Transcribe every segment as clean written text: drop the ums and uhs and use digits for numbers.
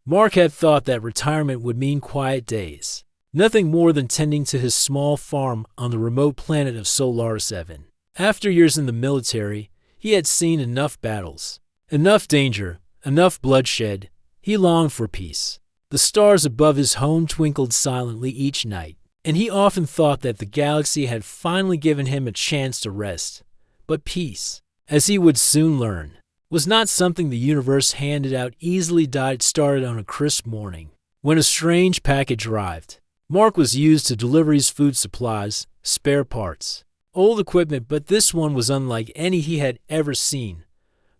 Mark had thought that retirement would mean quiet days. Nothing more than tending to his small farm on the remote planet of Solar 7. After years in the military, he had seen enough battles, enough danger, enough bloodshed. He longed for peace. The stars above his home twinkled silently each night, and he often thought that the galaxy had finally given him a chance to rest. But peace, as he would soon learn, was not something the universe handed out easily. It started on a crisp morning, when a strange package arrived. Mark was used to deliver his food supplies, spare parts, old equipment, but this one was unlike any he had ever seen.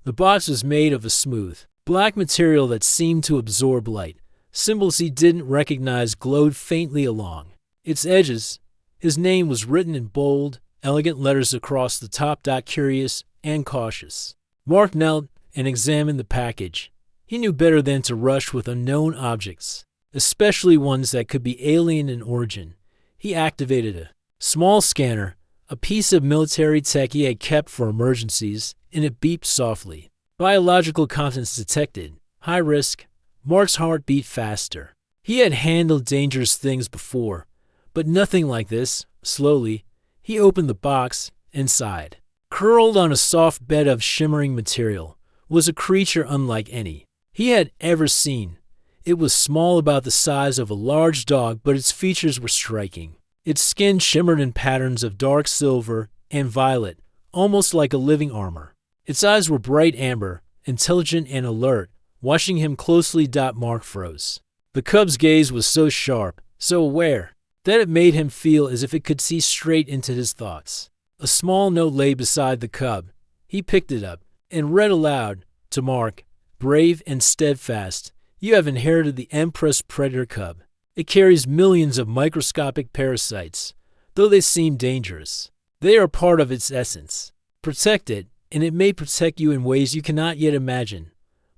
The box was made of a smooth, black material that seemed to absorb light. Symbols he didn't recognize glowed faintly along its edges. His name was written in bold, elegant letters across the top. Curious and cautious. Mark knelt and examined the package. He knew better than to rush with unknown objects, especially ones that could be alien in origin. He activated a small scanner, a piece of military tech he had kept for emergencies, and it beeped softly. Biological contents detected. High risk. Mark's heart beat faster. He had handled dangerous things before, but nothing like this. Slowly, he opened the box. Inside, curled on a soft bed of shimmering material, was a creature unlike any he had ever seen. It was small, about the size of a large dog, but its features were striking. Its skin shimmered in patterns of dark silver and violet, almost like a living armor. Its eyes were bright amber, intelligent and alert, watching him closely. Mark froze. The cub's gaze was so sharp, so aware, that it made him feel as if it could see straight into his thoughts. A small note lay beside the cub. He picked it up and read aloud to Mark. Brave and steadfast, you have inherited the Empress predator cub. It carries millions of microscopic parasites. Though they seem dangerous, they are part of its essence. Protect it, and it may protect you in ways you cannot yet imagine.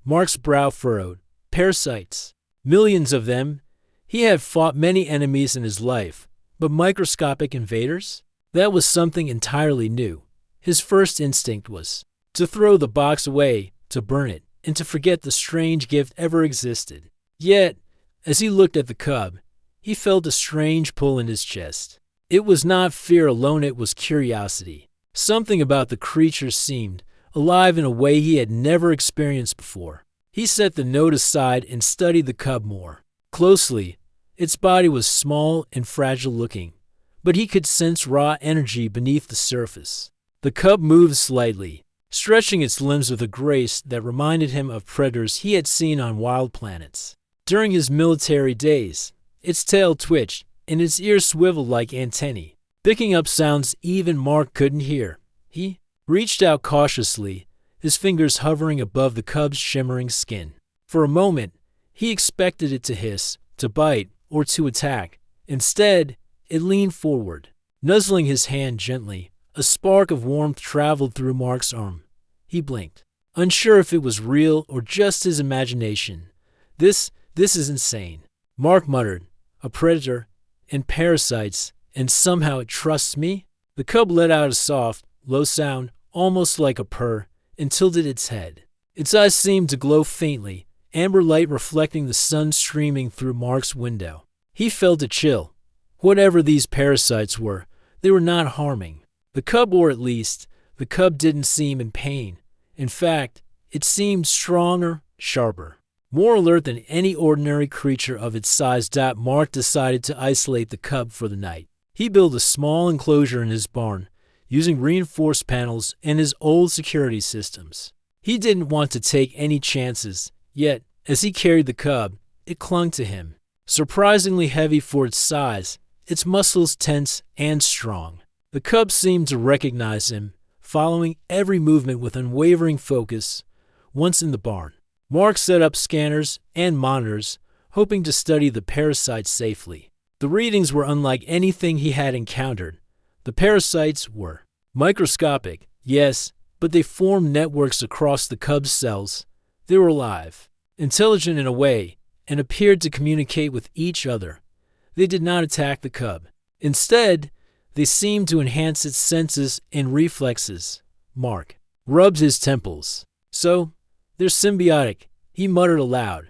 Mark's brow furrowed. Parasites. Millions of them. He had fought many enemies in his life, but microscopic invaders? That was something entirely new. His first instinct was to throw the box away, to burn it, and to forget the strange gift ever existed. Yet, as he looked at the cub, he felt a strange pull in his chest. It was not fear alone, it was curiosity. Something about the creature seemed alive in a way he had never experienced before. He set the note aside and studied the cub more closely. Its body was small and fragile looking, but he could sense raw energy beneath the surface. The cub moved slightly, stretching its limbs with a grace that reminded him of predators he had seen on wild planets. During his military days, its tail twitched and its ears swiveled like antennae, picking up sounds even Mark couldn't hear. He reached out cautiously, his fingers hovering above the cub's shimmering skin. For a moment, he expected it to hiss, to bite, or to attack. Instead, it leaned forward, nuzzling his hand gently. A spark of warmth traveled through Mark's arm. He blinked, unsure if it was real or just his imagination. This is insane, Mark muttered. A predator, and parasites, and somehow it trusts me? The cub let out a soft, low sound, almost like a purr, and tilted its head. Its eyes seemed to glow faintly, amber light reflecting the sun streaming through Mark's window. He felt a chill. Whatever these parasites were, they were not harming the cub, or at least, the cub didn't seem in pain. In fact, it seemed stronger, sharper, more alert than any ordinary creature of its size. Mark decided to isolate the cub for the night. He built a small enclosure in his barn, using reinforced panels and his old security systems. He didn't want to take any chances, yet, as he carried the cub, it clung to him. Surprisingly heavy for its size, its muscles tense and strong. The cub seemed to recognize him, following every movement with unwavering focus. Once in the barn, Mark set up scanners and monitors, hoping to study the parasites safely. The readings were unlike anything he had encountered. The parasites were microscopic, yes, but they formed networks across the cub's cells. They were alive, intelligent in a way, and appeared to communicate with each other. They did not attack the cub. Instead, they seemed to enhance its senses and reflexes. Mark rubbed his temples. So, they're symbiotic, he muttered aloud.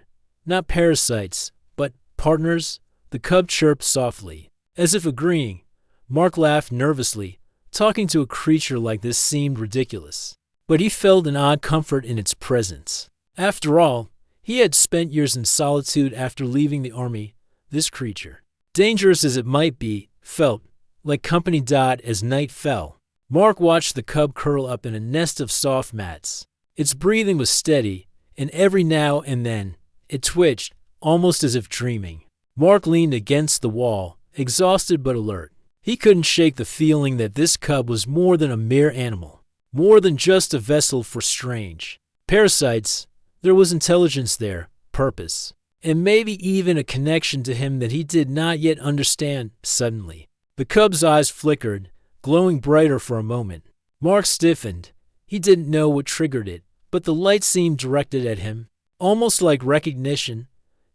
Not parasites, but partners, the cub chirped softly. As if agreeing, Mark laughed nervously. Talking to a creature like this seemed ridiculous, but he felt an odd comfort in its presence. After all, he had spent years in solitude after leaving the army. This creature, dangerous as it might be, felt like company. As night fell, Mark watched the cub curl up in a nest of soft mats. Its breathing was steady, and every now and then it twitched, almost as if dreaming. Mark leaned against the wall, exhausted but alert. He couldn't shake the feeling that this cub was more than a mere animal, more than just a vessel for strange parasites. There was intelligence there, purpose, and maybe even a connection to him that he did not yet understand. Suddenly, the cub's eyes flickered, glowing brighter for a moment. Mark stiffened. He didn't know what triggered it, but the light seemed directed at him, almost like recognition.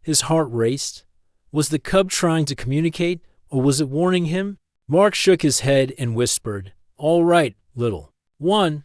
His heart raced. Was the cub trying to communicate, or was it warning him? Mark shook his head and whispered, "All right, little one,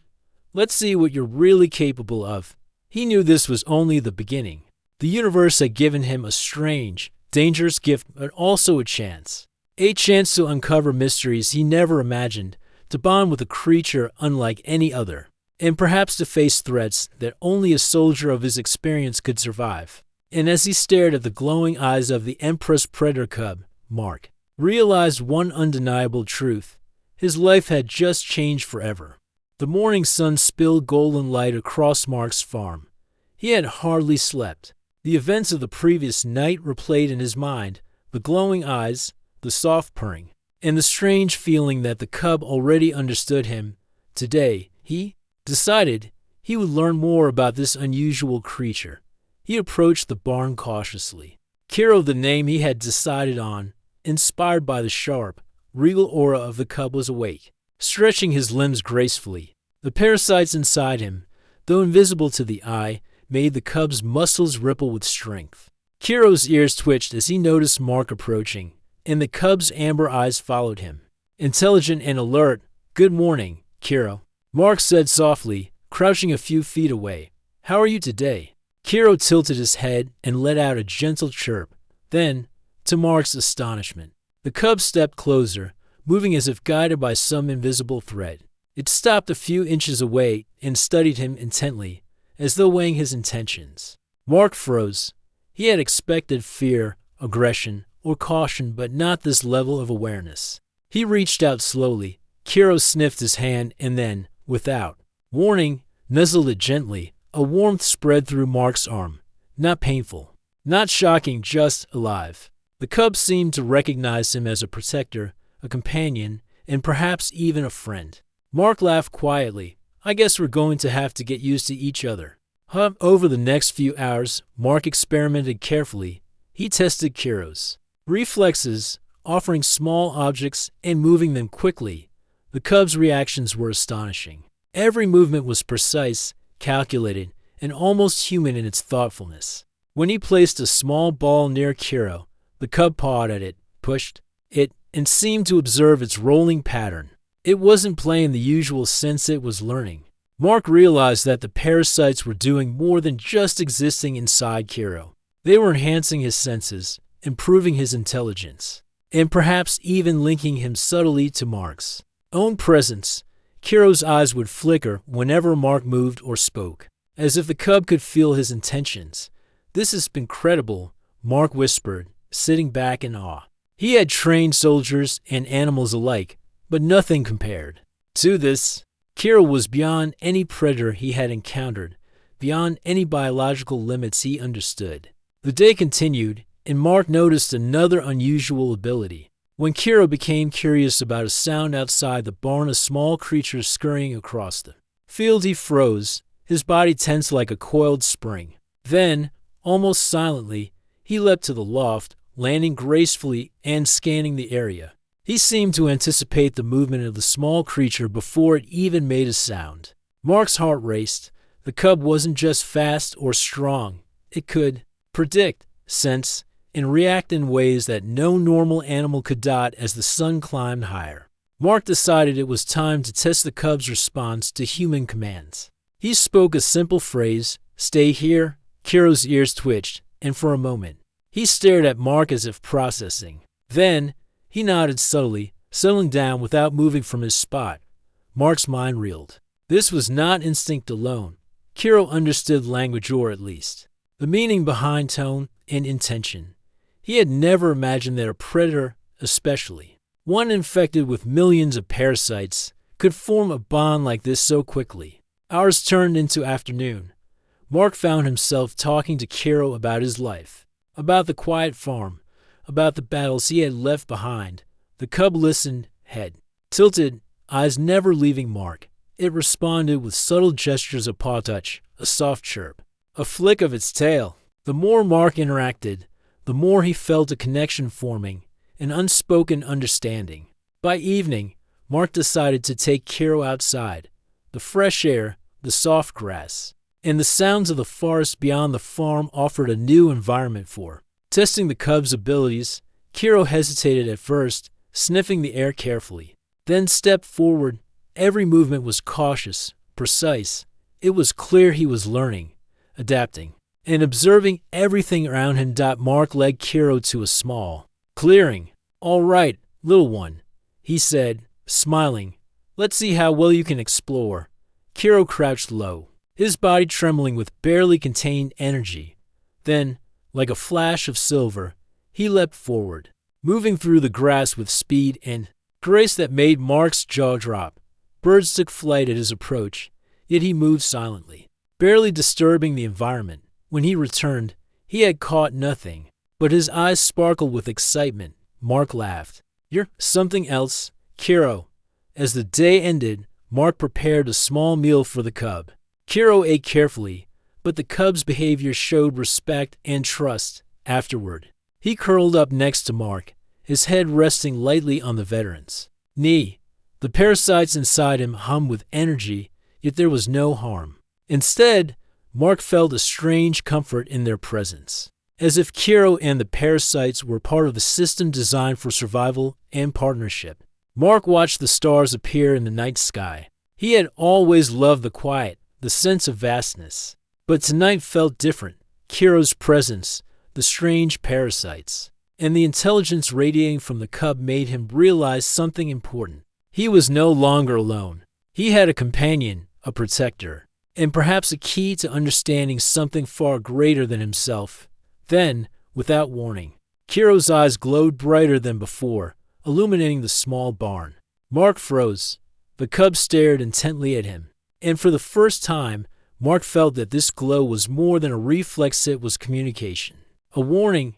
let's see what you're really capable of." He knew this was only the beginning. The universe had given him a strange, dangerous gift, but also a chance. A chance to uncover mysteries he never imagined, to bond with a creature unlike any other, and perhaps to face threats that only a soldier of his experience could survive. And as he stared at the glowing eyes of the Empress predator cub, Mark realized one undeniable truth. His life had just changed forever. The morning sun spilled golden light across Mark's farm. He had hardly slept. The events of the previous night replayed in his mind, the glowing eyes, the soft purring, and the strange feeling that the cub already understood him. Today, he decided he would learn more about this unusual creature. He approached the barn cautiously. Kiro, the name he had decided on, inspired by the sharp, regal aura of the cub, was awake, stretching his limbs gracefully. The parasites inside him, though invisible to the eye, made the cub's muscles ripple with strength. Kiro's ears twitched as he noticed Mark approaching, and the cub's amber eyes followed him. Intelligent and alert. "Good morning, Kiro," Mark said softly, crouching a few feet away. "How are you today?" Kiro tilted his head and let out a gentle chirp. Then, to Mark's astonishment, the cub stepped closer, moving as if guided by some invisible thread. It stopped a few inches away and studied him intently, as though weighing his intentions. Mark froze. He had expected fear, aggression, or caution, but not this level of awareness. He reached out slowly. Kiro sniffed his hand and then, without warning, nuzzled it gently. A warmth spread through Mark's arm. Not painful, not shocking, just alive. The cub seemed to recognize him as a protector, a companion, and perhaps even a friend. Mark laughed quietly. "I guess we're going to have to get used to each other." Over the next few hours, Mark experimented carefully. He tested Kiro's reflexes, offering small objects and moving them quickly. The cub's reactions were astonishing. Every movement was precise, calculated, and almost human in its thoughtfulness. When he placed a small ball near Kiro, the cub pawed at it, pushed it, and seemed to observe its rolling pattern. It wasn't playing in the usual sense, it was learning. Mark realized that the parasites were doing more than just existing inside Kiro. They were enhancing his senses, improving his intelligence, and perhaps even linking him subtly to Mark's own presence. Kiro's eyes would flicker whenever Mark moved or spoke, as if the cub could feel his intentions. "This has been incredible," Mark whispered, sitting back in awe. He had trained soldiers and animals alike, but nothing compared to this. Kiro was beyond any predator he had encountered, beyond any biological limits he understood. The day continued, and Mark noticed another unusual ability. When Kiro became curious about a sound outside the barn, a small creature scurrying across the field, he froze, his body tense like a coiled spring. Then, almost silently, he leapt to the loft, landing gracefully and scanning the area. He seemed to anticipate the movement of the small creature before it even made a sound. Mark's heart raced. The cub wasn't just fast or strong. It could predict, sense, and react in ways that no normal animal could. As the sun climbed higher, Mark decided it was time to test the cub's response to human commands. He spoke a simple phrase, "Stay here." Kiro's ears twitched. and for a moment, he stared at Mark as if processing. Then, he nodded subtly, settling down without moving from his spot. Mark's mind reeled. This was not instinct alone. Kiro understood language, or at least the meaning behind tone and intention. He had never imagined that a predator, especially one infected with millions of parasites, could form a bond like this so quickly. Hours turned into afternoon. Mark found himself talking to Kiro about his life, about the quiet farm, about the battles he had left behind. The cub listened, head tilted, eyes never leaving Mark. It responded with subtle gestures of paw touch, a soft chirp, a flick of its tail. The more Mark interacted, the more he felt a connection forming, an unspoken understanding. By evening, Mark decided to take Kiro outside. The fresh air, the soft grass, and the sounds of the forest beyond the farm offered a new environment for testing the cub's abilities. Kiro hesitated at first, sniffing the air carefully, then stepped forward. Every movement was cautious, precise. It was clear he was learning, adapting, and observing everything around him. Mark led Kiro to a small clearing. "All right, little one," he said, smiling. "Let's see how well you can explore." Kiro crouched low, his body trembling with barely contained energy. Then, like a flash of silver, he leapt forward, moving through the grass with speed and grace that made Mark's jaw drop. Birds took flight at his approach, yet he moved silently, barely disturbing the environment. When he returned, he had caught nothing, but his eyes sparkled with excitement. Mark laughed. "You're something else, Kiro." As the day ended, Mark prepared a small meal for the cub. Kiro ate carefully, but the cub's behavior showed respect and trust. Afterward, he curled up next to Mark, his head resting lightly on the veteran's knee. The parasites inside him hummed with energy, yet there was no harm. Instead, Mark felt a strange comfort in their presence, as if Kiro and the parasites were part of a system designed for survival and partnership. Mark watched the stars appear in the night sky. He had always loved the quiet, the sense of vastness. But tonight felt different. Kiro's presence, the strange parasites, and the intelligence radiating from the cub made him realize something important. He was no longer alone. He had a companion, a protector, and perhaps a key to understanding something far greater than himself. Then, without warning, Kiro's eyes glowed brighter than before, illuminating the small barn. Mark froze. The cub stared intently at him, and for the first time, Mark felt that this glow was more than a reflex. It was communication. A warning,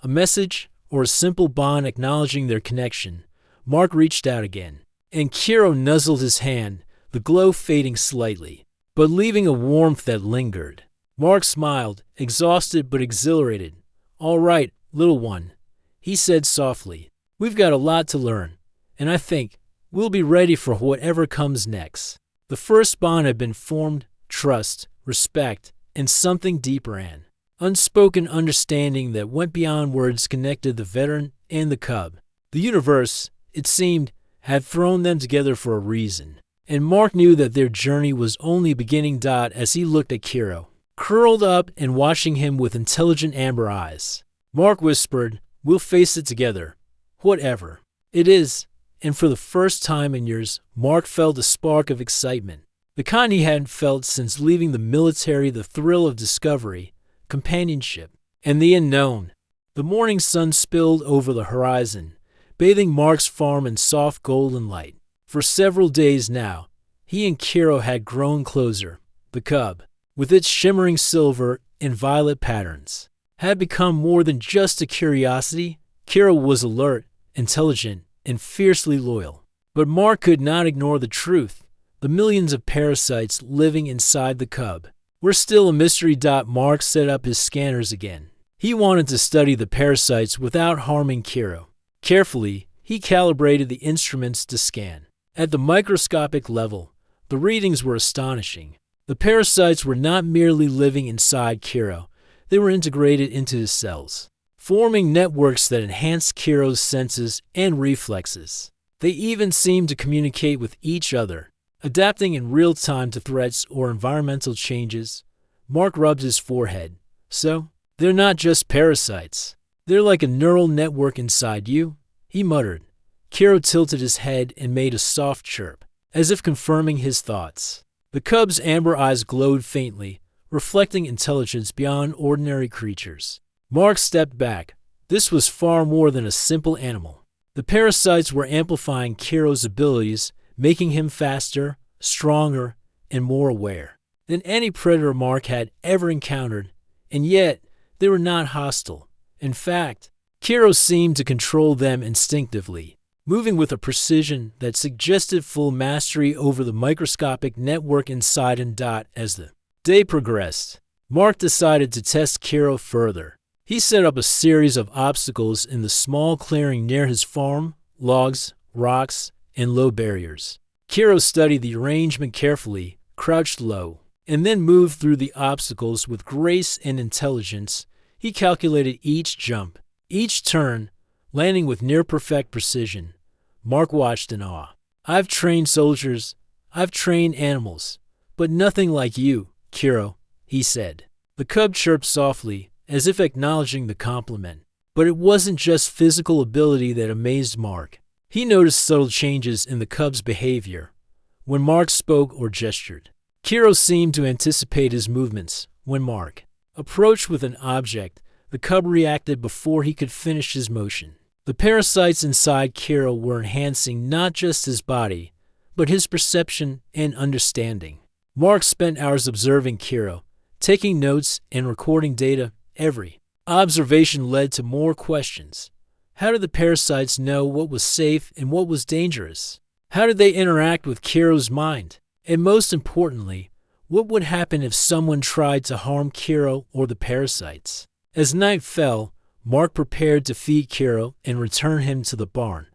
a message, or a simple bond acknowledging their connection. Mark reached out again, and Kiro nuzzled his hand, the glow fading slightly, but leaving a warmth that lingered. Mark smiled, exhausted but exhilarated. "All right, little one," he said softly. "We've got a lot to learn, and I think we'll be ready for whatever comes next." The first bond had been formed: trust, respect, and something deeper, an unspoken understanding that went beyond words connected the veteran and the cub. The universe, it seemed, had thrown them together for a reason, and Mark knew that their journey was only beginning. As he looked at Kiro, curled up and watching him with intelligent amber eyes, Mark whispered, "We'll face it together, whatever it is." And for the first time in years, Mark felt a spark of excitement, the kind he hadn't felt since leaving the military, the thrill of discovery, companionship, and the unknown. The morning sun spilled over the horizon, bathing Mark's farm in soft golden light. For several days now, he and Kiro had grown closer. The cub, with its shimmering silver and violet patterns, had become more than just a curiosity. Kiro was alert, intelligent, and fiercely loyal. But Mark could not ignore the truth. The millions of parasites living inside the cub were still a mystery. Mark set up his scanners again. He wanted to study the parasites without harming Kiro. Carefully, he calibrated the instruments to scan. At the microscopic level, the readings were astonishing. The parasites were not merely living inside Kiro, they were integrated into his cells, forming networks that enhanced Kiro's senses and reflexes. They even seemed to communicate with each other, adapting in real time to threats or environmental changes. Mark rubbed his forehead. "So, They're not just parasites. They're like a neural network inside you, he muttered. Kiro tilted his head and made a soft chirp, as if confirming his thoughts. The cub's amber eyes glowed faintly, reflecting intelligence beyond ordinary creatures. Mark stepped back. This was far more than a simple animal. The parasites were amplifying Kiro's abilities, making him faster, stronger, and more aware than any predator Mark had ever encountered, and yet they were not hostile. In fact, Kiro seemed to control them instinctively, moving with a precision that suggested full mastery over the microscopic network inside him. As the day progressed, Mark decided to test Kiro further. He set up a series of obstacles in the small clearing near his farm: logs, rocks, and low barriers. Kiro studied the arrangement carefully, crouched low, and then moved through the obstacles with grace and intelligence. He calculated each jump, each turn, landing with near-perfect precision. Mark watched in awe. "I've trained soldiers, I've trained animals, but nothing like you, Kiro," he said. The cub chirped softly, as if acknowledging the compliment. But it wasn't just physical ability that amazed Mark. He noticed subtle changes in the cub's behavior. When Mark spoke or gestured, Kiro seemed to anticipate his movements. When Mark approached with an object, the cub reacted before he could finish his motion. The parasites inside Kiro were enhancing not just his body, but his perception and understanding. Mark spent hours observing Kiro, taking notes and recording data. Every observation led to more questions. How did the parasites know what was safe and what was dangerous? How did they interact with Kiro's mind? And most importantly, what would happen if someone tried to harm Kiro or the parasites? As night fell, Mark prepared to feed Kiro and return him to the barn.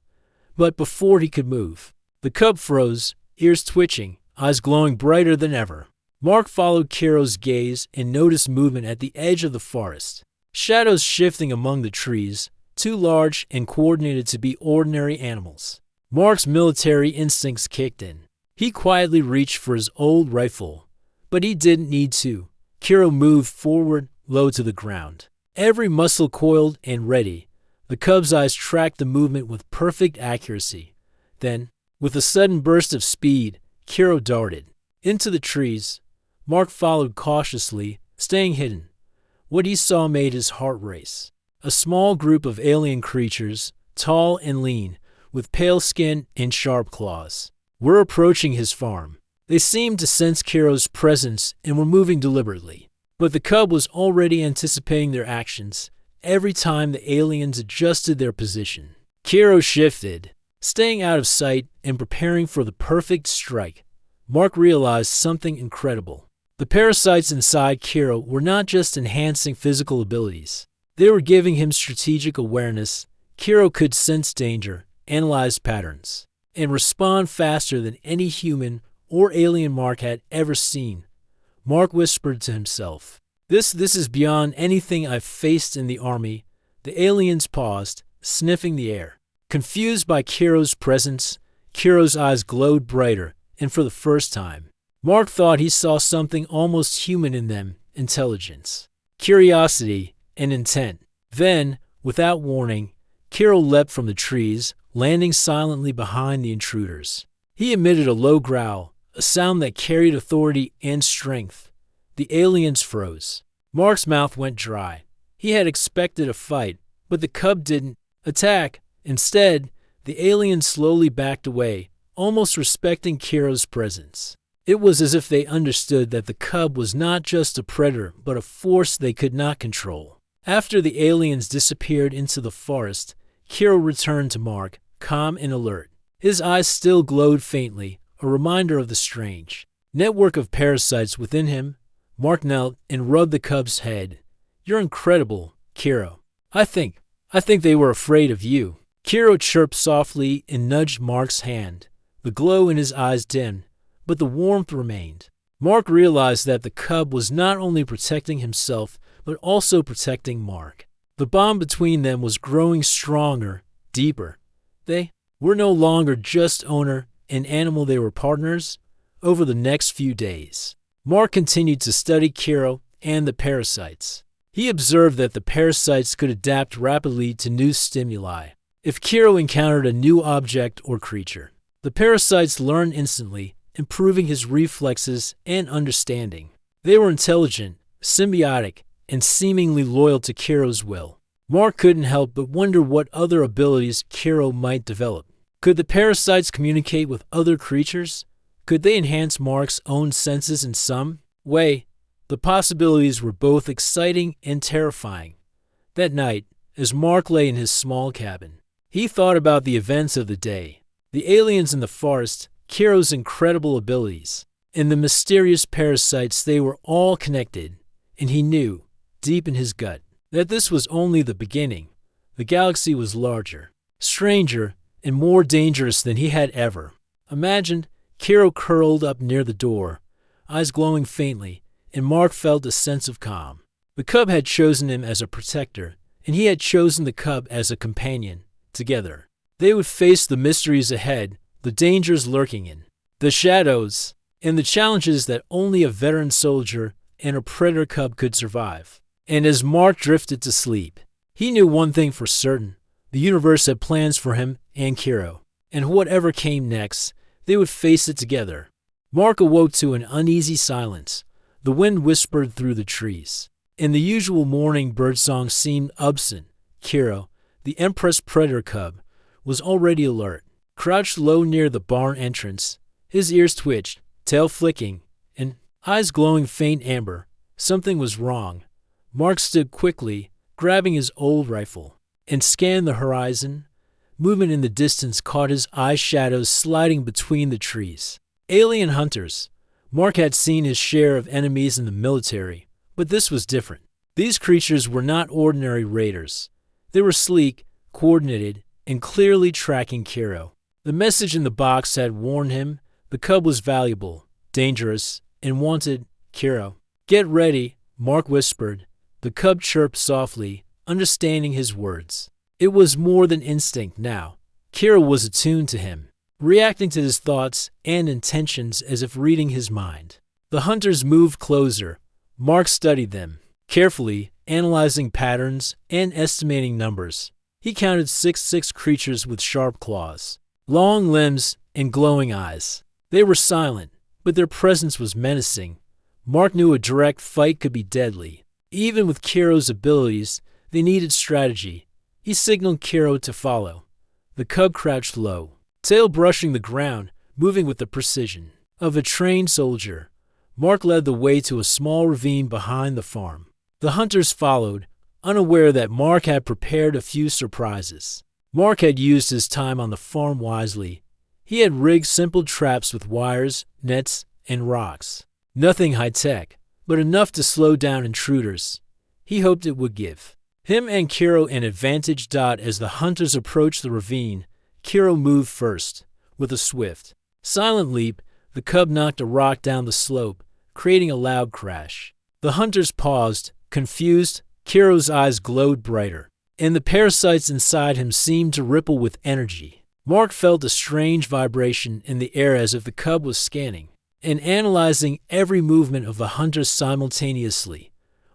But before he could move, the cub froze, ears twitching, eyes glowing brighter than ever. Mark followed Kiro's gaze and noticed movement at the edge of the forest. Shadows shifting among the trees, too large and coordinated to be ordinary animals. Mark's military instincts kicked in. He quietly reached for his old rifle, but he didn't need to. Kiro moved forward, low to the ground, every muscle coiled and ready. The cub's eyes tracked the movement with perfect accuracy. Then, with a sudden burst of speed, Kiro darted into the trees. Mark followed cautiously, staying hidden. What he saw made his heart race. A small group of alien creatures, tall and lean, with pale skin and sharp claws, were approaching his farm. They seemed to sense Kiro's presence and were moving deliberately. But the cub was already anticipating their actions every time the aliens adjusted their position. Kiro shifted, staying out of sight and preparing for the perfect strike. Mark realized something incredible. The parasites inside Kiro were not just enhancing physical abilities. They were giving him strategic awareness. Kiro could sense danger, analyze patterns, and respond faster than any human or alien Mark had ever seen. Mark whispered to himself, This is beyond anything I've faced in the army." The aliens paused, sniffing the air. Confused by Kiro's presence, Kiro's eyes glowed brighter, and for the first time, Mark thought he saw something almost human in them: intelligence, curiosity, and intent. Then, without warning, Kiro leapt from the trees, landing silently behind the intruders. He emitted a low growl, a sound that carried authority and strength. The aliens froze. Mark's mouth went dry. He had expected a fight, but the cub didn't attack. Instead, the aliens slowly backed away, almost respecting Kiro's presence. It was as if they understood that the cub was not just a predator, but a force they could not control. After the aliens disappeared into the forest, Kiro returned to Mark, calm and alert. His eyes still glowed faintly, a reminder of the strange network of parasites within him. Mark knelt and rubbed the cub's head. "You're incredible, Kiro. I think they were afraid of you." Kiro chirped softly and nudged Mark's hand. The glow in his eyes dimmed, but the warmth remained. Mark realized that the cub was not only protecting himself, but also protecting Mark. The bond between them was growing stronger, deeper. They were no longer just owner and animal, they were partners. Over the next few days, Mark continued to study Kiro and the parasites. He He observed that the parasites could adapt rapidly to new stimuli. If Kiro encountered a new object or creature, the parasites learned instantly, improving his reflexes and understanding. They were intelligent, symbiotic, and seemingly loyal to Kiro's will. Mark couldn't help but wonder what other abilities Kiro might develop. Could the parasites communicate with other creatures? Could they enhance Mark's own senses in some way? The possibilities were both exciting and terrifying. That night, as Mark lay in his small cabin, he thought about the events of the day, the aliens in the forest, Kiro's incredible abilities, and the mysterious parasites. They were all connected, and he knew, deep in his gut, that this was only the beginning. The galaxy was larger, stranger, and more dangerous than he had ever imagined. Kiro curled up near the door, eyes glowing faintly, and Mark felt a sense of calm. The cub had chosen him as a protector, and he had chosen the cub as a companion. Together, they would face the mysteries ahead, the dangers lurking in the shadows, and the challenges that only a veteran soldier and a predator cub could survive. And as Mark drifted to sleep, he knew one thing for certain: the universe had plans for him and Kiro, and whatever came next, they would face it together. Mark awoke to an uneasy silence. The wind whispered through the trees, and the usual morning birdsong seemed absent. Kiro, the Empress predator cub, was already alert. Crouched low near the barn entrance, his ears twitched, tail flicking, and eyes glowing faint amber. Something was wrong. Mark stood quickly, grabbing his old rifle, and scanned the horizon. Movement in the distance caught his eye, shadows sliding between the trees. Alien hunters. Mark had seen his share of enemies in the military, but this was different. These creatures were not ordinary raiders. They were sleek, coordinated, and clearly tracking Kiro. The message in the box had warned him the cub was valuable, dangerous, and wanted Kiro. "Get ready," Mark whispered. The cub chirped softly, understanding his words. It was more than instinct now. Kiro was attuned to him, reacting to his thoughts and intentions as if reading his mind. The hunters moved closer. Mark studied them, carefully analyzing patterns and estimating numbers. He counted 6 creatures with sharp claws, long limbs, and glowing eyes. They were silent, but their presence was menacing. Mark knew a direct fight could be deadly. Even with Kiro's abilities, they needed strategy. He signaled Kiro to follow. The cub crouched low, tail brushing the ground, moving with the precision of a trained soldier. Mark led the way to a small ravine behind the farm. The hunters followed, unaware that Mark had prepared a few surprises. Mark had used his time on the farm wisely. He had rigged simple traps with wires, nets, and rocks. Nothing high-tech, but enough to slow down intruders. He hoped it would give him and Kiro an advantage. As the hunters approached the ravine, Kiro moved first. With a swift, silent leap, the cub knocked a rock down the slope, creating a loud crash. The hunters paused, confused. Kiro's eyes glowed brighter, and the parasites inside him seemed to ripple with energy. Mark felt a strange vibration in the air, as if the cub was scanning and analyzing every movement of the hunters simultaneously.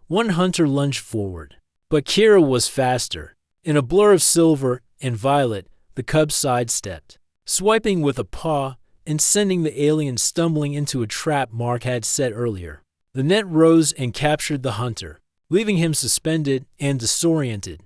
One hunter lunged forward, but Kiro was faster. In a blur of silver and violet, the cub sidestepped, swiping with a paw and sending the alien stumbling into a trap Mark had set earlier. The net rose and captured the hunter, leaving him suspended and disoriented.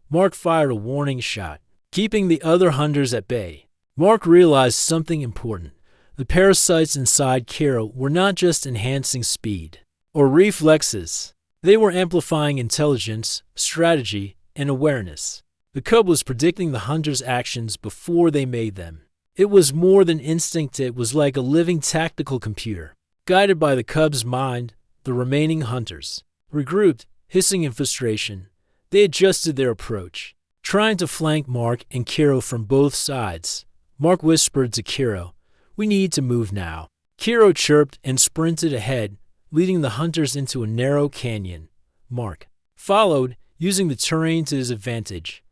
Mark fired a warning shot, keeping the other hunters at bay. Mark realized something important. The parasites inside Kiro were not just enhancing speed or reflexes. They were amplifying intelligence, strategy, and awareness. The cub was predicting the hunters' actions before they made them. It was more than instinct. It was like a living tactical computer. Guided by the cub's mind, the remaining hunters regrouped, hissing in frustration. They adjusted their approach, trying to flank Mark and Kiro from both sides. Mark whispered to Kiro, "We need to move now." Kiro chirped and sprinted ahead, leading the hunters into a narrow canyon. Mark followed, using the terrain to his advantage.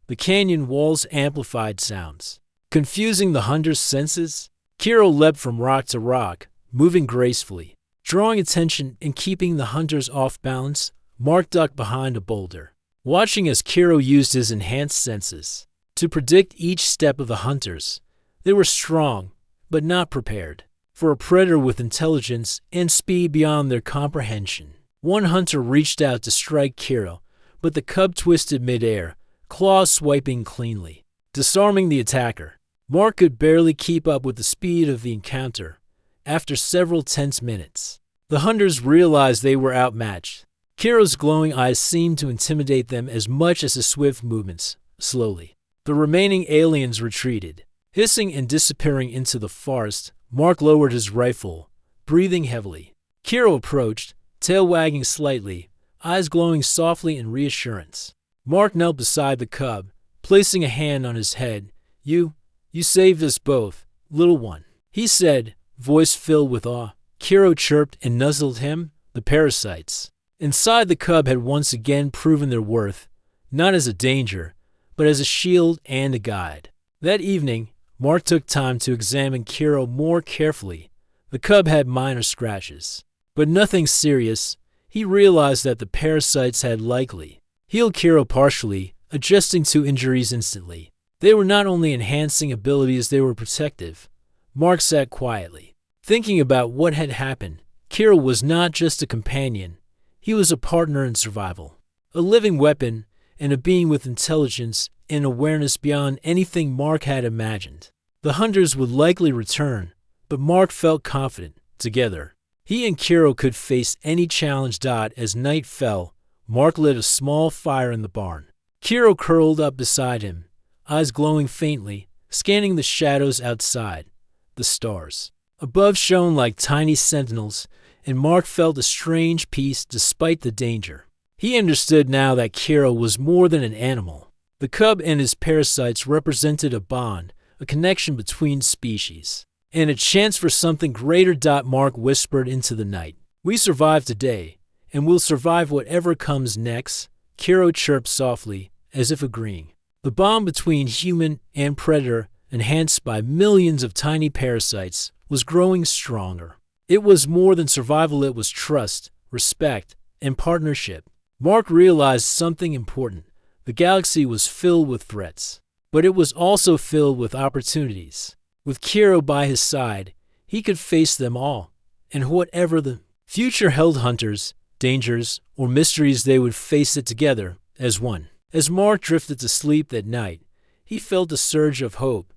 The canyon walls amplified sounds, confusing the hunters' senses. Kiro leapt from rock to rock, moving gracefully, drawing attention and keeping the hunters off balance. Mark ducked behind a boulder, watching as Kiro used his enhanced senses to predict each step of the hunters. They were strong, but not prepared for a predator with intelligence and speed beyond their comprehension. One hunter reached out to strike Kiro, but the cub twisted midair, claws swiping cleanly, disarming the attacker. Mark could barely keep up with the speed of the encounter. After several tense minutes, the hunters realized they were outmatched. Kiro's glowing eyes seemed to intimidate them as much as his swift movements. Slowly, the remaining aliens retreated, hissing and disappearing into the forest. Mark lowered his rifle, breathing heavily. Kiro approached, tail wagging slightly, eyes glowing softly in reassurance. Mark knelt beside the cub, placing a hand on his head. You saved us both, little one," he said, voice filled with awe. Kiro chirped and nuzzled him. The parasites inside the cub had once again proven their worth, not as a danger, but as a shield and a guide. That evening, Mark took time to examine Kiro more carefully. The cub had minor scratches, but nothing serious. He realized that the parasites had likely healed Kiro partially, adjusting to injuries instantly. They were not only enhancing abilities, they were protective. Mark sat quietly, thinking about what had happened. Kiro was not just a companion. He was a partner in survival, a living weapon, and a being with intelligence and awareness beyond anything Mark had imagined. The hunters would likely return, but Mark felt confident. Together, he and Kiro could face any challenge. As night fell, Mark lit a small fire in the barn. Kiro curled up beside him, eyes glowing faintly, scanning the shadows outside. The stars above shone like tiny sentinels, and Mark felt a strange peace despite the danger. He understood now that Kiro was more than an animal. The cub and his parasites represented a bond, a connection between species, and a chance for something greater. Mark whispered into the night. "We survived today, and we'll survive whatever comes next," Kiro chirped softly, as if agreeing. The bond between human and predator, enhanced by millions of tiny parasites, was growing stronger. It was more than survival, it was trust, respect, and partnership. Mark realized something important. The galaxy was filled with threats, but it was also filled with opportunities. With Kiro by his side, he could face them all, and whatever the future held, hunters, dangers, or mysteries, they would face it together as one. As Mark drifted to sleep that night, he felt a surge of hope.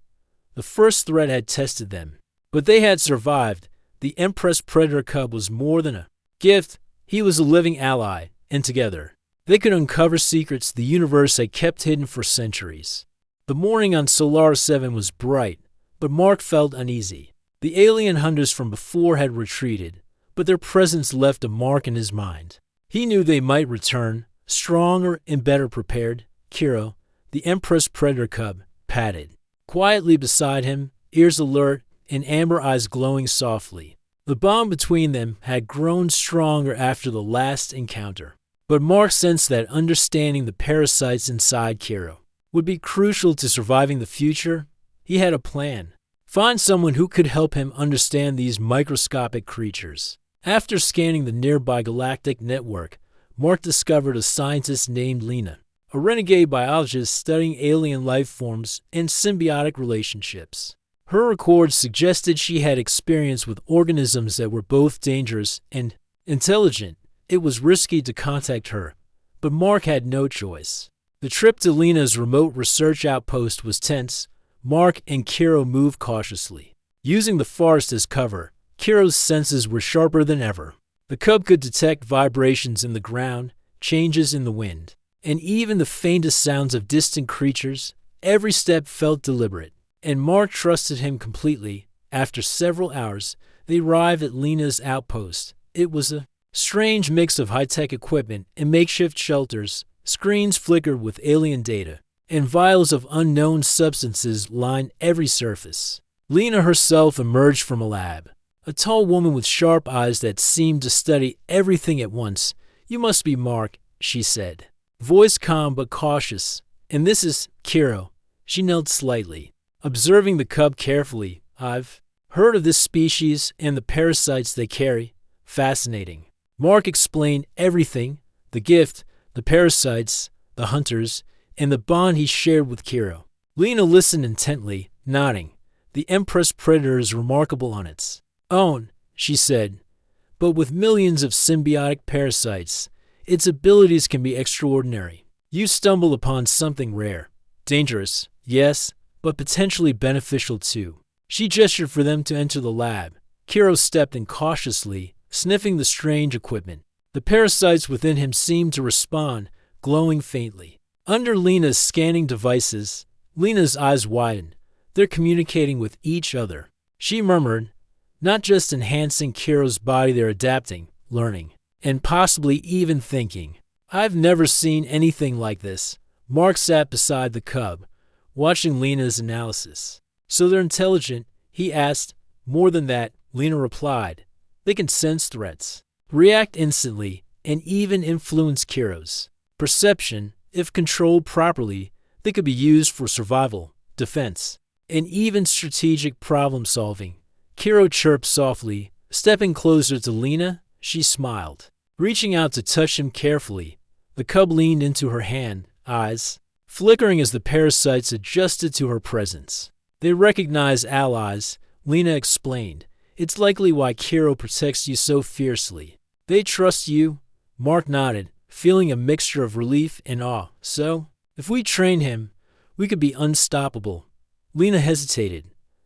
The first threat had tested them, but they had survived. The Empress predator cub was more than a gift. He was a living ally, and together, they could uncover secrets the universe had kept hidden for centuries. The morning on Solaris 7 was bright, but Mark felt uneasy. The alien hunters from before had retreated, but their presence left a mark in his mind. He knew they might return, stronger and better prepared. Kiro, the Empress predator cub, padded quietly beside him, ears alert and amber eyes glowing softly. The bond between them had grown stronger after the last encounter, but Mark sensed that understanding the parasites inside Kiro would be crucial to surviving the future. He had a plan. Find someone who could help him understand these microscopic creatures. After scanning the nearby galactic network, Mark discovered a scientist named Lena, a renegade biologist studying alien life forms and symbiotic relationships. Her records suggested she had experience with organisms that were both dangerous and intelligent. It was risky to contact her, but Mark had no choice. The trip to Lena's remote research outpost was tense. Mark and Kiro moved cautiously, using the forest as cover. Kiro's senses were sharper than ever. The cub could detect vibrations in the ground, changes in the wind, and even the faintest sounds of distant creatures. Every step felt deliberate, and Mark trusted him completely. After several hours, they arrived at Lena's outpost. It was a strange mix of high-tech equipment and makeshift shelters. Screens flickered with alien data, and vials of unknown substances lined every surface. Lena herself emerged from a lab, a tall woman with sharp eyes that seemed to study everything at once. "You must be Mark," she said, voice calm but cautious. "And this is Kiro." She knelt slightly, observing the cub carefully. "I've heard of this species and the parasites they carry. Fascinating." Mark explained everything, the gift, the parasites, the hunters, and the bond he shared with Kiro. Lena listened intently, nodding. The Empress predator is remarkable on its own, she said, but with millions of symbiotic parasites, its abilities can be extraordinary. You stumble upon something rare. Dangerous, yes, but potentially beneficial too. She gestured for them to enter the lab. Kiro stepped in cautiously, sniffing the strange equipment. The parasites within him seemed to respond, glowing faintly. Under Lena's scanning devices, Lena's eyes widened. They're communicating with each other. She murmured, not just enhancing Kiro's body, they're adapting, learning, and possibly even thinking. I've never seen anything like this. Mark sat beside the cub, watching Lena's analysis. So they're intelligent, he asked. More than that, Lena replied. They can sense threats, react instantly, and even influence Kiro's perception. If controlled properly, they could be used for survival, defense, and even strategic problem-solving. Kiro chirped softly. Stepping closer to Lena, she smiled. Reaching out to touch him carefully, the cub leaned into her hand, eyes flickering as the parasites adjusted to her presence. They recognize allies, Lena explained. It's likely why Kiro protects you so fiercely. They trust you? Mark nodded, feeling a mixture of relief and awe. So, if we train him, we could be unstoppable. Lena hesitated.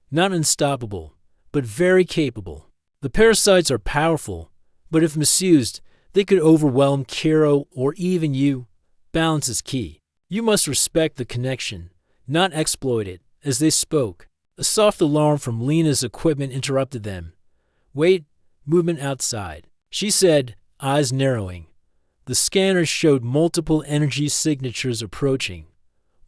Not unstoppable, but very capable. The parasites are powerful, but if misused, they could overwhelm Kiro or even you. Balance is key. You must respect the connection, not exploit it. As they spoke, a soft alarm from Lena's equipment interrupted them. Wait, movement outside, she said, eyes narrowing. The scanners showed multiple energy signatures approaching.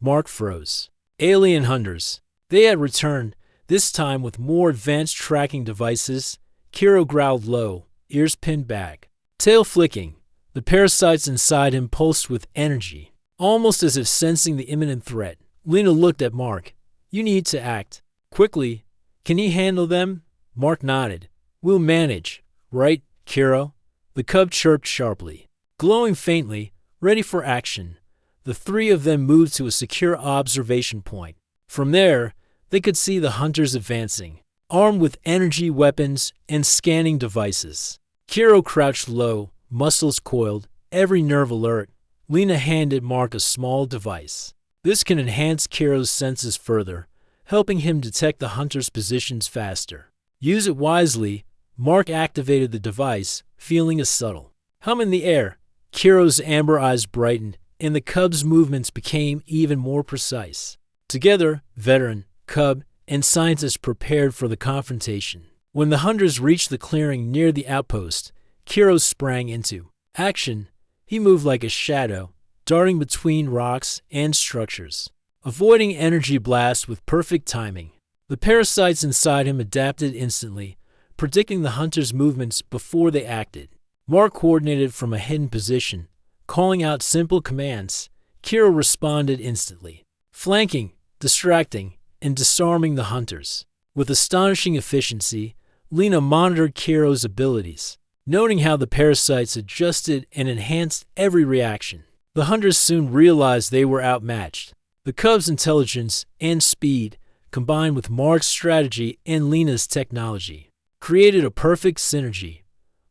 Mark froze. Alien hunters. They had returned, this time with more advanced tracking devices. Kiro growled low, ears pinned back, tail flicking. The parasites inside him pulsed with energy, almost as if sensing the imminent threat. Lena looked at Mark. You need to act quickly. Can he handle them? Mark nodded. We'll manage, right, Kiro? The cub chirped sharply. Glowing faintly, ready for action, the three of them moved to a secure observation point. From there, they could see the hunters advancing, armed with energy weapons and scanning devices. Kiro crouched low, muscles coiled, every nerve alert. Lena handed Mark a small device. This can enhance Kiro's senses further, helping him detect the hunters' positions faster. Use it wisely. Mark activated the device, feeling a subtle hum in the air. Kiro's amber eyes brightened, and the cub's movements became even more precise. Together, veteran, cub, and scientist prepared for the confrontation. When the hunters reached the clearing near the outpost, Kiro sprang into action. He moved like a shadow, darting between rocks and structures, avoiding energy blasts with perfect timing. The parasites inside him adapted instantly, predicting the hunters' movements before they acted. Mark coordinated from a hidden position, calling out simple commands. Kiro responded instantly, flanking, distracting, and disarming the hunters. With astonishing efficiency, Lena monitored Kiro's abilities, noting how the parasites adjusted and enhanced every reaction. The hunters soon realized they were outmatched. The cub's intelligence and speed, combined with Mark's strategy and Lena's technology, created a perfect synergy.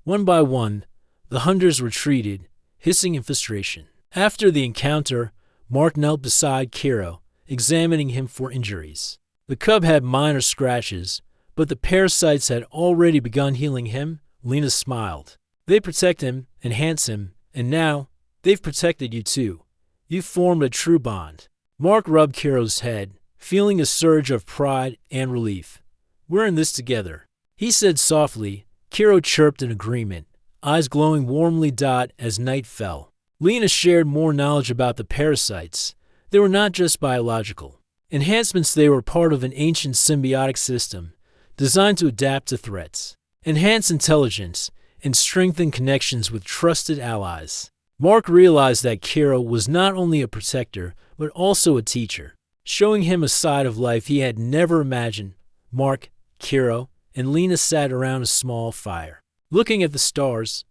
One by one, the hunters retreated, hissing in frustration. After the encounter, Mark knelt beside Kiro, examining him for injuries. The cub had minor scratches, but the parasites had already begun healing him. Lena smiled. They protect him, enhance him, and now, they've protected you too. You've formed a true bond. Mark rubbed Kiro's head, feeling a surge of pride and relief. We're in this together, he said softly. Kiro chirped in agreement, eyes glowing warmly as night fell. Lena shared more knowledge about the parasites. They were not just biological enhancements, they were part of an ancient symbiotic system designed to adapt to threats, enhance intelligence, and strengthen connections with trusted allies. Mark realized that Kiro was not only a protector, but also a teacher, showing him a side of life he had never imagined. Mark, Kiro, and Lena sat around a small fire, looking at the stars.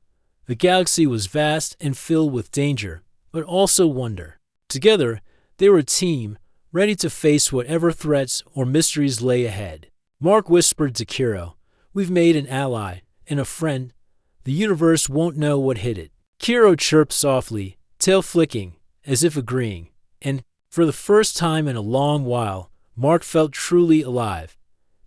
The galaxy was vast and filled with danger, but also wonder. Together, they were a team, ready to face whatever threats or mysteries lay ahead. Mark whispered to Kiro, "We've made an ally and a friend. The universe won't know what hit it." Kiro chirped softly, tail flicking, as if agreeing, and, for the first time in a long while, Mark felt truly alive.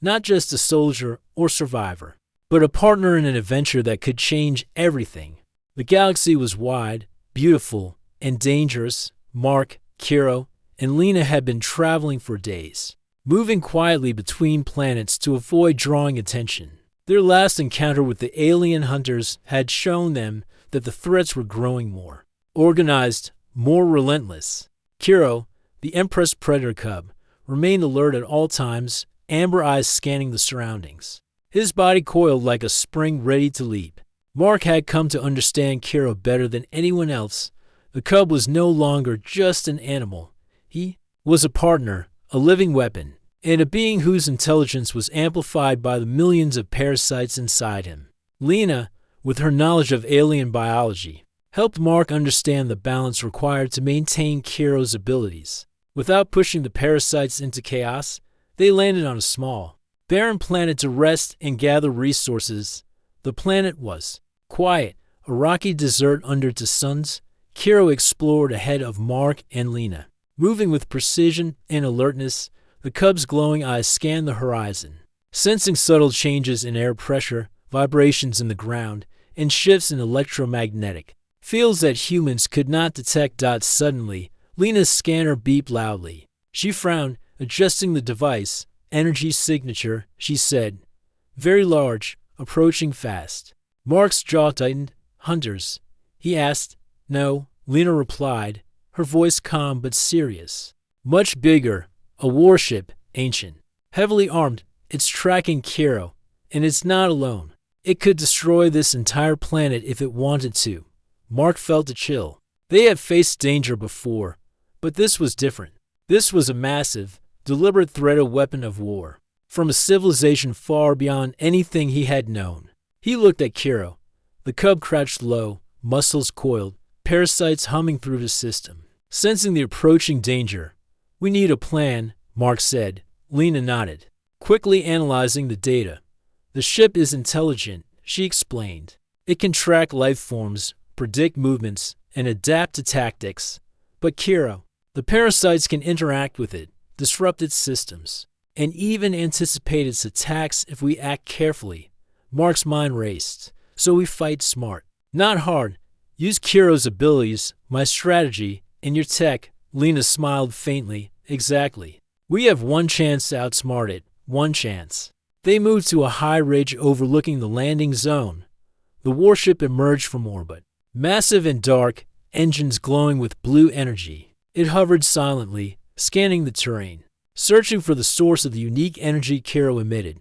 Not just a soldier or survivor, but a partner in an adventure that could change everything. The galaxy was wide, beautiful, and dangerous. Mark, Kiro, and Lena had been traveling for days, moving quietly between planets to avoid drawing attention. Their last encounter with the alien hunters had shown them that the threats were growing more organized, more relentless. Kiro, the Empress predator cub, remained alert at all times, amber eyes scanning the surroundings. His body coiled like a spring ready to leap. Mark had come to understand Kiro better than anyone else. The cub was no longer just an animal. He was a partner, a living weapon, and a being whose intelligence was amplified by the millions of parasites inside him. Lena, with her knowledge of alien biology, helped Mark understand the balance required to maintain Kiro's abilities. Without pushing the parasites into chaos, they landed on a small, barren planet to rest and gather resources. The planet was quiet, a rocky desert under the suns. Kiro explored ahead of Mark and Lena. Moving with precision and alertness, the cub's glowing eyes scanned the horizon, sensing subtle changes in air pressure, vibrations in the ground, and shifts in electromagnetic fields that humans could not detect. Suddenly, Lena's scanner beeped loudly. She frowned, adjusting the device. "Energy signature," she said. "Very large, approaching fast." Mark's jaw tightened. "Hunters?" he asked. "No," Lena replied, her voice calm but serious. "Much bigger. A warship, ancient. Heavily armed. It's tracking Kiro. And it's not alone. It could destroy this entire planet if it wanted to." Mark felt a chill. They had faced danger before, but this was different. This was a massive, deliberate threat, a weapon of war, from a civilization far beyond anything he had known. He looked at Kiro. The cub crouched low, muscles coiled, parasites humming through the system. Sensing the approaching danger, "We need a plan," Mark said. Lena nodded, quickly analyzing the data. "The ship is intelligent," she explained. "It can track life forms, predict movements, and adapt to tactics. But Kiro, the parasites can interact with it, disrupt its systems, and even anticipate its attacks if we act carefully." Mark's mind raced. "So we fight smart, not hard. Use Kiro's abilities, my strategy, and your tech." Lena smiled faintly. "Exactly. We have one chance to outsmart it. One chance." They moved to a high ridge overlooking the landing zone. The warship emerged from orbit, massive and dark, engines glowing with blue energy. It hovered silently, scanning the terrain, searching for the source of the unique energy Kiro emitted.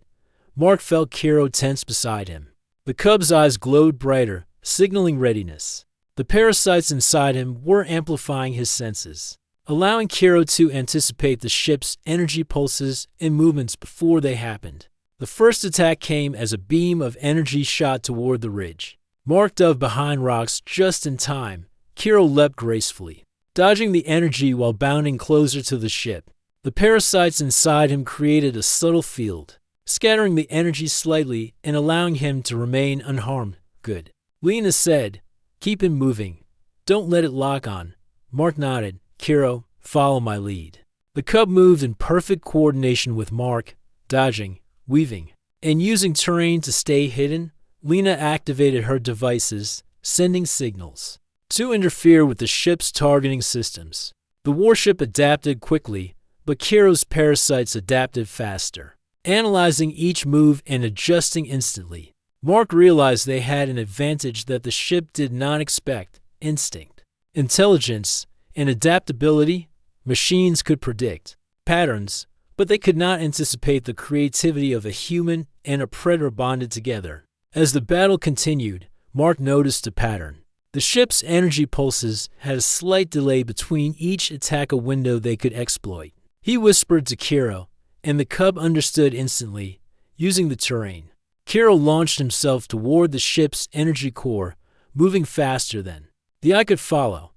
Mark felt Kiro tense beside him. The cub's eyes glowed brighter, signaling readiness. The parasites inside him were amplifying his senses, allowing Kiro to anticipate the ship's energy pulses and movements before they happened. The first attack came as a beam of energy shot toward the ridge. Mark dove behind rocks just in time. Kiro leapt gracefully, dodging the energy while bounding closer to the ship. The parasites inside him created a subtle field, scattering the energy slightly and allowing him to remain unharmed. "Good," Lena said. "Keep him moving. Don't let it lock on." Mark nodded. "Kiro, follow my lead." The cub moved in perfect coordination with Mark, dodging, weaving, and using terrain to stay hidden. Lena activated her devices, sending signals to interfere with the ship's targeting systems. The warship adapted quickly, but Kiro's parasites adapted faster, analyzing each move and adjusting instantly. Mark realized they had an advantage that the ship did not expect: instinct, intelligence, and adaptability. Machines could predict patterns, but they could not anticipate the creativity of a human and a predator bonded together. As the battle continued, Mark noticed a pattern. The ship's energy pulses had a slight delay between each attack, a window they could exploit. He whispered to Kiro, and the cub understood instantly, using the terrain. Kiro launched himself toward the ship's energy core, moving faster than the eye could follow.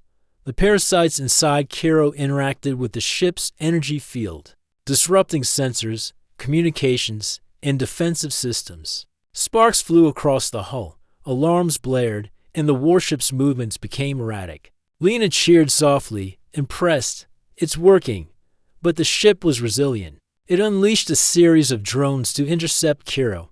The parasites inside Kiro interacted with the ship's energy field, disrupting sensors, communications, and defensive systems. Sparks flew across the hull, alarms blared, and the warship's movements became erratic. Lena cheered softly, impressed. It's working. But the ship was resilient. It unleashed a series of drones to intercept Kiro.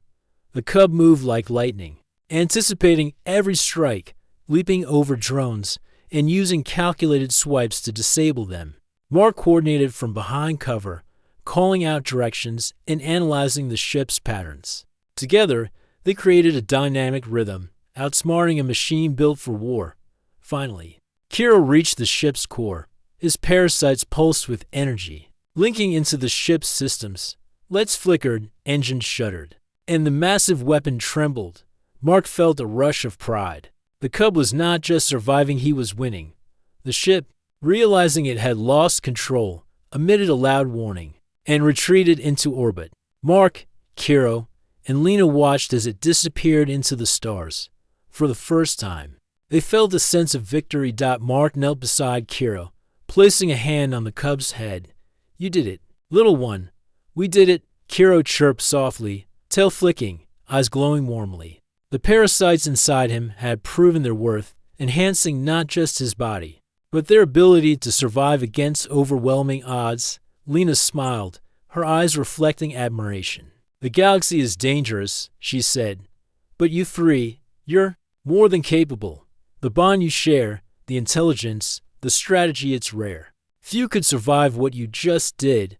The cub moved like lightning, anticipating every strike, leaping over drones, and using calculated swipes to disable them. Mark coordinated from behind cover, calling out directions and analyzing the ship's patterns. Together, they created a dynamic rhythm, outsmarting a machine built for war. Finally, Kiro reached the ship's core. His parasites pulsed with energy, linking into the ship's systems. Lights flickered, engines shuddered, and the massive weapon trembled. Mark felt a rush of pride. The cub was not just surviving, he was winning. The ship, realizing it had lost control, emitted a loud warning and retreated into orbit. Mark, Kiro, and Lena watched as it disappeared into the stars. For the first time, they felt a sense of victory. Mark knelt beside Kiro, placing a hand on the cub's head. You did it, little one. We did it, Kiro chirped softly, tail flicking, eyes glowing warmly. The parasites inside him had proven their worth, enhancing not just his body, but their ability to survive against overwhelming odds. Lena smiled, her eyes reflecting admiration. The galaxy is dangerous, she said, but you three, you're more than capable. The bond you share, the intelligence, the strategy, it's rare. Few could survive what you just did.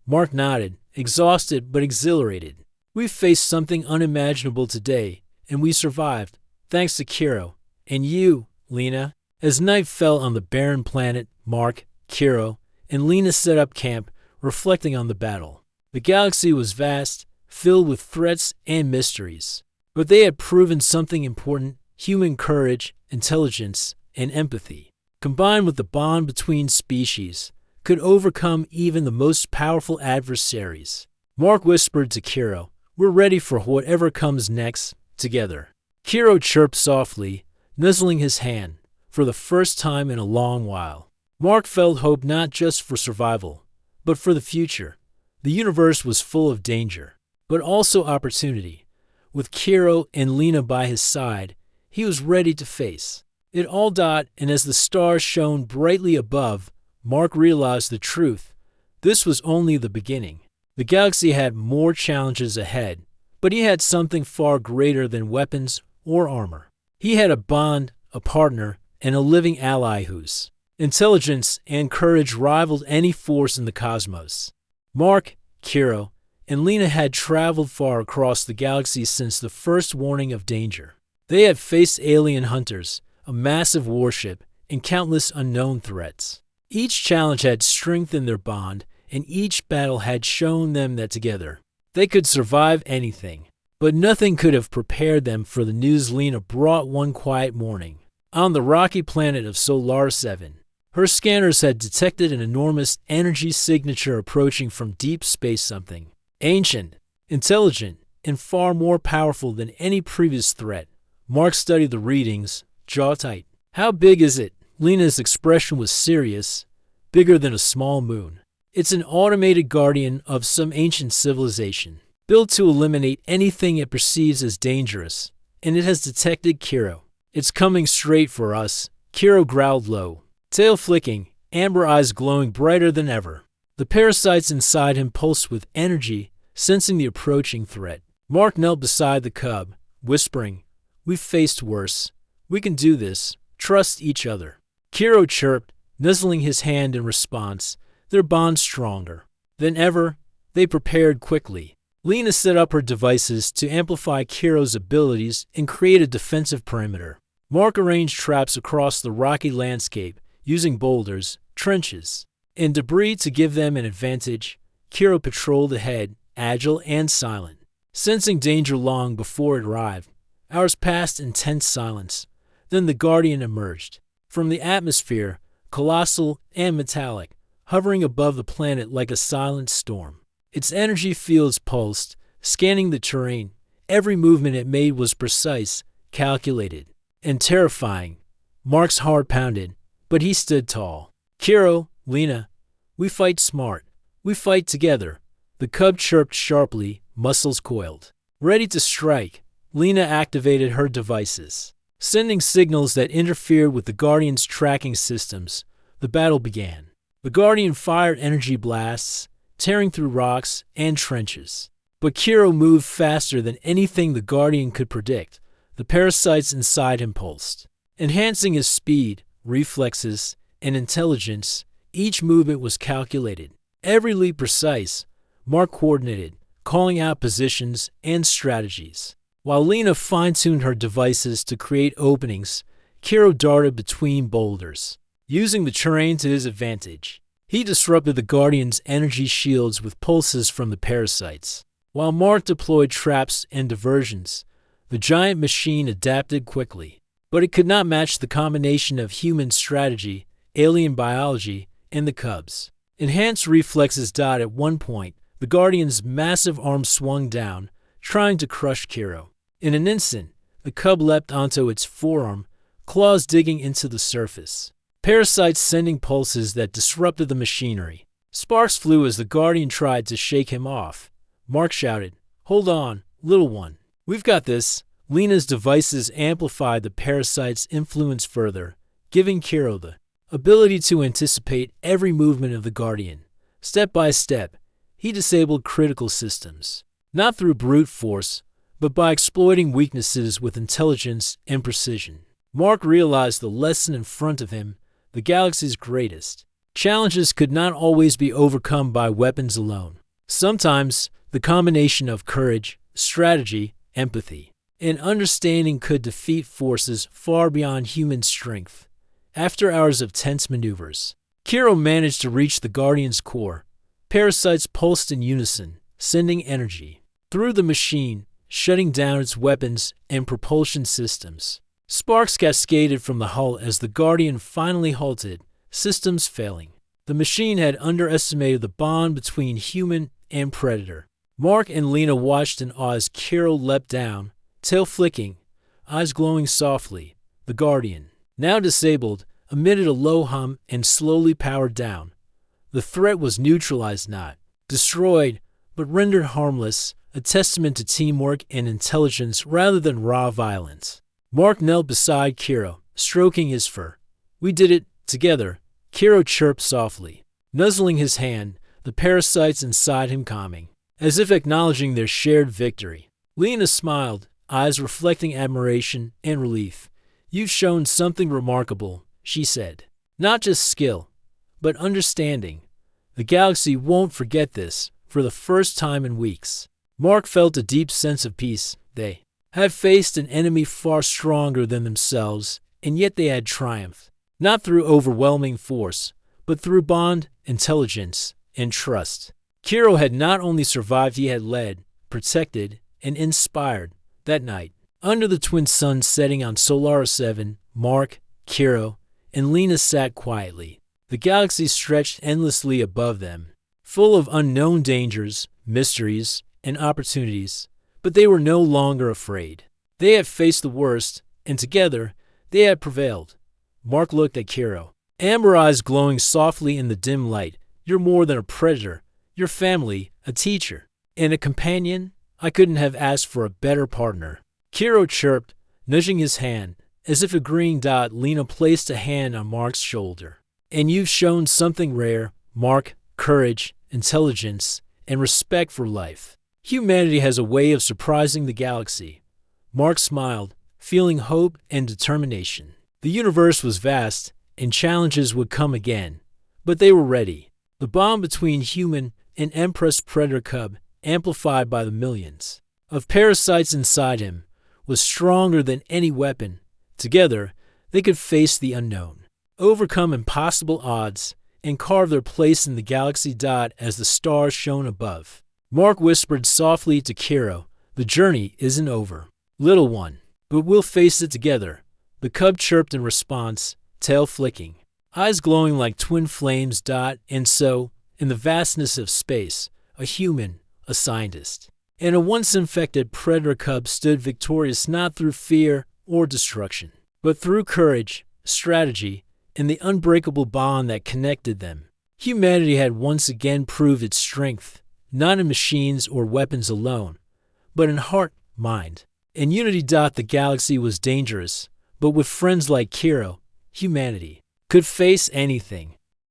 Mark nodded, exhausted but exhilarated. We faced something unimaginable today, and we survived, thanks to Kiro. And you, Lena. As night fell on the barren planet, Mark, Kiro, and Lena set up camp, reflecting on the battle. The galaxy was vast, filled with threats and mysteries. But they had proven something important: human courage, intelligence, and empathy, combined with the bond between species, could overcome even the most powerful adversaries. Mark whispered to Kiro, "We're ready for whatever comes next, together." Kiro chirped softly, nuzzling his hand, for the first time in a long while. Mark felt hope not just for survival, but for the future. The universe was full of danger, but also opportunity. With Kiro and Lena by his side, he was ready to face it all. And as the stars shone brightly above, Mark realized the truth. This was only the beginning. The galaxy had more challenges ahead, but he had something far greater than weapons or armor. He had a bond, a partner, and a living ally whose intelligence and courage rivaled any force in the cosmos. Mark, Kiro, and Lena had traveled far across the galaxy since the first warning of danger. They had faced alien hunters, a massive warship, and countless unknown threats. Each challenge had strengthened their bond, and each battle had shown them that together they could survive anything. But nothing could have prepared them for the news Lena brought one quiet morning. On the rocky planet of Stories.Reddit, her scanners had detected an enormous energy signature approaching from deep space, something ancient, intelligent, and far more powerful than any previous threat. Mark studied the readings, jaw tight. "How big is it?" Lena's expression was serious. "Bigger than a small moon. It's an automated guardian of some ancient civilization, built to eliminate anything it perceives as dangerous, and it has detected Kiro. It's coming straight for us." Kiro growled low, tail flicking, amber eyes glowing brighter than ever. The parasites inside him pulsed with energy, sensing the approaching threat. Mark knelt beside the cub, whispering, "We've faced worse. We can do this. Trust each other." Kiro chirped, nuzzling his hand in response, their bond stronger than ever. They prepared quickly. Lena set up her devices to amplify Kiro's abilities and create a defensive perimeter. Mark arranged traps across the rocky landscape, using boulders, trenches, and debris to give them an advantage. Kiro patrolled ahead, agile and silent, sensing danger long before it arrived. Hours passed in tense silence. Then the Guardian emerged. From the atmosphere, colossal and metallic, hovering above the planet like a silent storm. Its energy fields pulsed, scanning the terrain. Every movement it made was precise, calculated. and terrifying. Mark's heart pounded, but he stood tall. "Kiro, Lena, we fight smart. We fight together." The cub chirped sharply, muscles coiled. Ready to strike, Lena activated her devices. Sending signals that interfered with the Guardian's tracking systems, the battle began. The Guardian fired energy blasts, tearing through rocks and trenches. But Kiro moved faster than anything the Guardian could predict. The parasites inside him pulsed. Enhancing his speed, reflexes, and intelligence, each movement was calculated. Every leap precise. Mark coordinated, calling out positions and strategies. While Lena fine-tuned her devices to create openings, Kiro darted between boulders. Using the terrain to his advantage, he disrupted the Guardian's energy shields with pulses from the parasites. While Mark deployed traps and diversions, the giant machine adapted quickly. But it could not match the combination of human strategy, alien biology, and the cubs. Enhanced reflexes. At one point, the Guardian's massive arm swung down, trying to crush Kiro. In an instant, the cub leapt onto its forearm, claws digging into the surface. Parasites sending pulses that disrupted the machinery. Sparks flew as the Guardian tried to shake him off. Mark shouted, "Hold on, little one. We've got this." Lena's devices amplified the parasite's influence further, giving Kiro the ability to anticipate every movement of the Guardian. Step by step, he disabled critical systems. Not through brute force, but by exploiting weaknesses with intelligence and precision. Mark realized the lesson in front of him: the galaxy's greatest challenges could not always be overcome by weapons alone. Sometimes, the combination of courage, strategy, empathy, and understanding could defeat forces far beyond human strength. After hours of tense maneuvers, Kiro managed to reach the Guardian's core. Parasites pulsed in unison, sending energy through the machine, shutting down its weapons and propulsion systems. Sparks cascaded from the hull as the Guardian finally halted, systems failing. The machine had underestimated the bond between human and predator. Mark and Lena watched in awe as Kiro leapt down, tail flicking, eyes glowing softly. The Guardian, now disabled, emitted a low hum and slowly powered down. The threat was neutralized, not destroyed, but rendered harmless, a testament to teamwork and intelligence rather than raw violence. Mark knelt beside Kiro, stroking his fur. "We did it, together," Kiro chirped softly, nuzzling his hand, the parasites inside him calming, as if acknowledging their shared victory. Lena smiled, eyes reflecting admiration and relief. "You've shown something remarkable," she said. "Not just skill, but understanding. The galaxy won't forget this." For the first time in weeks, Mark felt a deep sense of peace. They had faced an enemy far stronger than themselves, and yet they had triumphed. Not through overwhelming force, but through bond, intelligence, and trust. Kiro had not only survived, he had led, protected, and inspired. That night, under the twin suns setting on Solaris 7, Mark, Kiro, and Lena sat quietly. The galaxy stretched endlessly above them, full of unknown dangers, mysteries, and opportunities, but they were no longer afraid. They had faced the worst, and together, they had prevailed. Mark looked at Kiro, amber eyes glowing softly in the dim light. "You're more than a predator. You're family, a teacher, and a companion. I couldn't have asked for a better partner." Kiro chirped, nudging his hand, as if agreeing. Lena placed a hand on Mark's shoulder. "And you've shown something rare, Mark: courage, intelligence, and respect for life. Humanity has a way of surprising the galaxy." Mark smiled, feeling hope and determination. The universe was vast, and challenges would come again, but they were ready. The bond between human and Empress predator cub, amplified by the millions of parasites inside him, was stronger than any weapon. Together, they could face the unknown, overcome impossible odds, and carve their place in the galaxy. As the stars shone above, Mark whispered softly to Kiro, "The journey isn't over, little one, but we'll face it together." The cub chirped in response, tail flicking, eyes glowing like twin flames. And so, in the vastness of space, a human, a scientist, and a once infected predator cub stood victorious not through fear or destruction, but through courage, strategy, and the unbreakable bond that connected them, humanity had once again proved its strength, not in machines or weapons alone, but in heart, mind, and unity. The galaxy was dangerous, but with friends like Kiro, humanity could face anything.